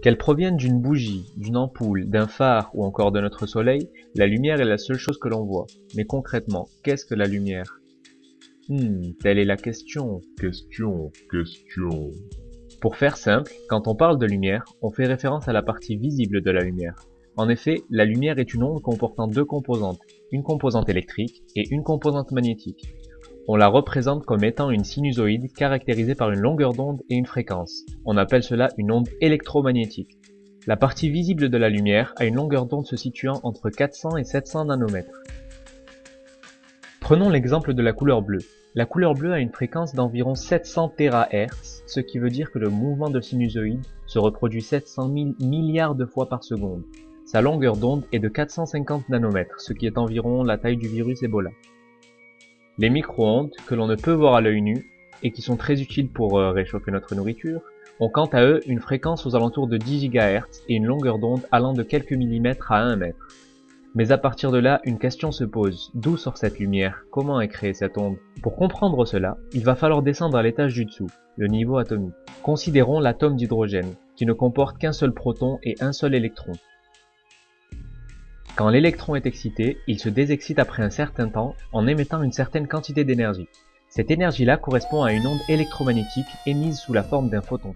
Qu'elle provienne d'une bougie, d'une ampoule, d'un phare ou encore de notre soleil, la lumière est la seule chose que l'on voit. Mais concrètement, qu'est-ce que la lumière? Telle est la question. Question. Pour faire simple, quand on parle de lumière, on fait référence à la partie visible de la lumière. En effet, la lumière est une onde comportant deux composantes, une composante électrique et une composante magnétique. On la représente comme étant une sinusoïde caractérisée par une longueur d'onde et une fréquence. On appelle cela une onde électromagnétique. La partie visible de la lumière a une longueur d'onde se situant entre 400 et 700 nanomètres. Prenons l'exemple de la couleur bleue. La couleur bleue a une fréquence d'environ 700 THz, ce qui veut dire que le mouvement de sinusoïde se reproduit 700 000 milliards de fois par seconde. Sa longueur d'onde est de 450 nanomètres, ce qui est environ la taille du virus Ebola. Les micro-ondes, que l'on ne peut voir à l'œil nu, et qui sont très utiles pour réchauffer notre nourriture, ont quant à eux une fréquence aux alentours de 10 GHz et une longueur d'onde allant de quelques millimètres à 1 mètre. Mais à partir de là, une question se pose. D'où sort cette lumière? Comment est créée cette onde? Pour comprendre cela, il va falloir descendre à l'étage du dessous, le niveau atomique. Considérons l'atome d'hydrogène, qui ne comporte qu'un seul proton et un seul électron. Quand l'électron est excité, il se désexcite après un certain temps en émettant une certaine quantité d'énergie. Cette énergie-là correspond à une onde électromagnétique émise sous la forme d'un photon.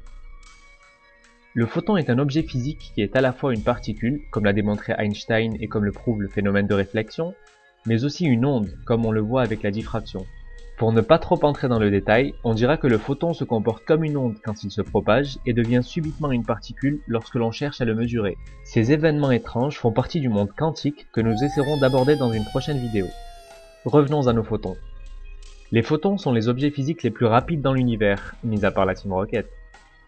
Le photon est un objet physique qui est à la fois une particule, comme l'a démontré Einstein et comme le prouve le phénomène de réflexion, mais aussi une onde, comme on le voit avec la diffraction. Pour ne pas trop entrer dans le détail, on dira que le photon se comporte comme une onde quand il se propage et devient subitement une particule lorsque l'on cherche à le mesurer. Ces événements étranges font partie du monde quantique que nous essaierons d'aborder dans une prochaine vidéo. Revenons à nos photons. Les photons sont les objets physiques les plus rapides dans l'univers, mis à part la Team Rocket.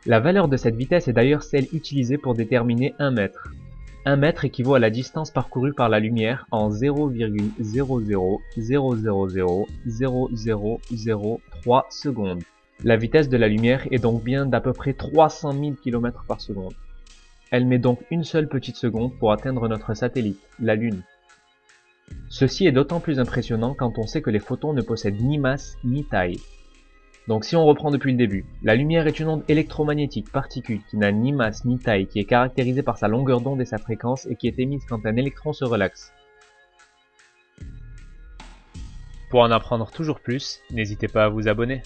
La valeur de cette vitesse est d'ailleurs celle utilisée pour déterminer 1 mètre. 1 mètre équivaut à la distance parcourue par la lumière en 0,000000003 secondes. La vitesse de la lumière est donc bien d'à peu près 300 000 km par seconde. Elle met donc une seule petite seconde pour atteindre notre satellite, la Lune. Ceci est d'autant plus impressionnant quand on sait que les photons ne possèdent ni masse ni taille. Donc si on reprend depuis le début, la lumière est une onde électromagnétique particule qui n'a ni masse ni taille, qui est caractérisée par sa longueur d'onde et sa fréquence et qui est émise quand un électron se relaxe. Pour en apprendre toujours plus, n'hésitez pas à vous abonner.